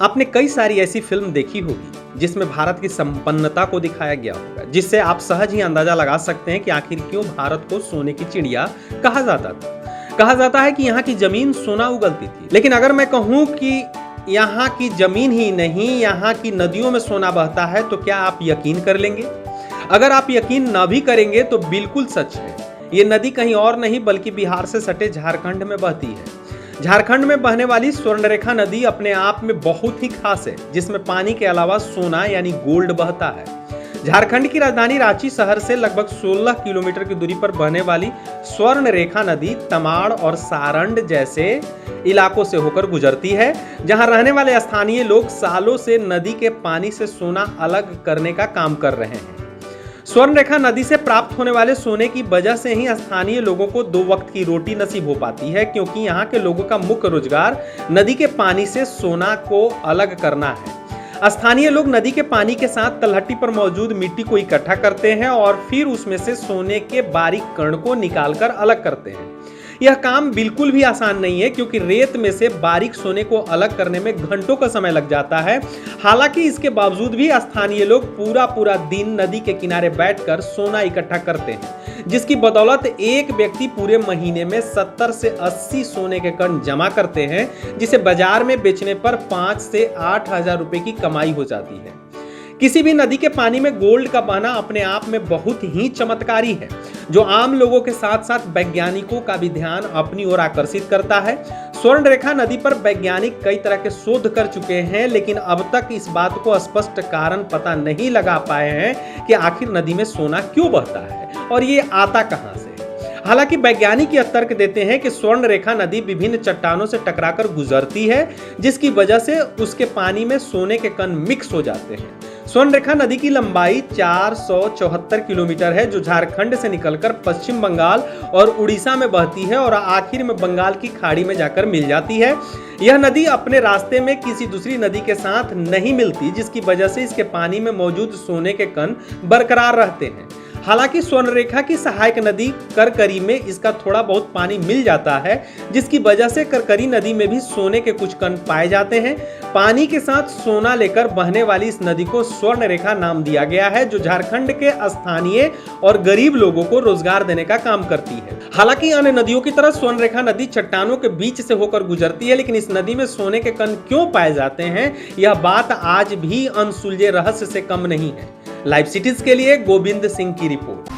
आपने कई सारी ऐसी फिल्म देखी होगी जिसमें भारत की संपन्नता को दिखाया गया होगा, जिससे आप सहज ही अंदाजा लगा सकते हैं कि आखिर क्यों भारत को सोने की चिड़िया कहा जाता था। कहा जाता है कि यहाँ की जमीन सोना उगलती थी, लेकिन अगर मैं कहूँ कि यहाँ की जमीन ही नहीं, यहाँ की नदियों में सोना बहता है, तो क्या आप यकीन कर लेंगे? अगर आप यकीन न भी करेंगे तो बिल्कुल सच है। ये नदी कहीं और नहीं बल्कि बिहार से सटे झारखंड में बहती है। झारखंड में बहने वाली स्वर्णरेखा नदी अपने आप में बहुत ही खास है, जिसमें पानी के अलावा सोना यानी गोल्ड बहता है। झारखंड की राजधानी रांची शहर से लगभग 16 किलोमीटर की दूरी पर बहने वाली स्वर्णरेखा नदी तमाड़ और सारंड जैसे इलाकों से होकर गुजरती है, जहां रहने वाले स्थानीय लोग सालों से नदी के पानी से सोना अलग करने का काम कर रहे हैं। स्वर्णरेखा नदी से प्राप्त होने वाले सोने की वजह से ही स्थानीय लोगों को 2 वक्त की रोटी नसीब हो पाती है, क्योंकि यहाँ के लोगों का मुख्य रोजगार नदी के पानी से सोना को अलग करना है। स्थानीय लोग नदी के पानी के साथ तलहटी पर मौजूद मिट्टी को इकट्ठा करते हैं और फिर उसमें से सोने के बारीक कण को निकालकर अलग करते हैं। यह काम बिल्कुल भी आसान नहीं है, क्योंकि रेत में से बारीक सोने को अलग करने में घंटों का समय लग जाता है। हालांकि इसके बावजूद भी स्थानीय लोग पूरा दिन नदी के किनारे बैठकर सोना इकट्ठा करते हैं, जिसकी बदौलत एक व्यक्ति पूरे महीने में 70 से 80 सोने के कण जमा करते हैं, जिसे बाजार में बेचने पर 5 से 8 हजार रुपए की कमाई हो जाती है। किसी भी नदी के पानी में गोल्ड का बहना अपने आप में बहुत ही चमत्कारी है, जो आम लोगों के साथ साथ वैज्ञानिकों का भी ध्यान अपनी ओर आकर्षित करता है। स्वर्णरेखा नदी पर वैज्ञानिक कई तरह के शोध कर चुके हैं, लेकिन अब तक इस बात को स्पष्ट कारण पता नहीं लगा पाए हैं कि आखिर नदी में सोना क्यों बहता है और ये आता कहां से। हालांकि वैज्ञानिक यह तर्क देते हैं कि स्वर्णरेखा नदी विभिन्न चट्टानों से टकराकर गुजरती है, जिसकी वजह से उसके पानी में सोने के कण मिक्स हो जाते हैं। स्वर्णरेखा नदी की लंबाई 474 किलोमीटर है, जो झारखंड से निकलकर पश्चिम बंगाल और उड़ीसा में बहती है और आखिर में बंगाल की खाड़ी में जाकर मिल जाती है। यह नदी अपने रास्ते में किसी दूसरी नदी के साथ नहीं मिलती, जिसकी वजह से इसके पानी में मौजूद सोने के कण बरकरार रहते हैं। हालांकि स्वर्णरेखा की सहायक नदी करकरी में इसका थोड़ा बहुत पानी मिल जाता है, जिसकी वजह से करकरी नदी में भी सोने के कुछ कण पाए जाते हैं। पानी के साथ सोना लेकर बहने वाली इस नदी को स्वर्णरेखा नाम दिया गया है, जो झारखंड के स्थानीय और गरीब लोगों को रोजगार देने का काम करती है। हालांकि अन्य नदियों की तरह स्वर्णरेखा नदी चट्टानों के बीच से होकर गुजरती है, लेकिन इस नदी में सोने के कण क्यों पाए जाते हैं, यह बात आज भी अनसुलझे रहस्य से कम नहीं है। लाइव सिटीज के लिए गोविंद सिंह की रिपोर्ट।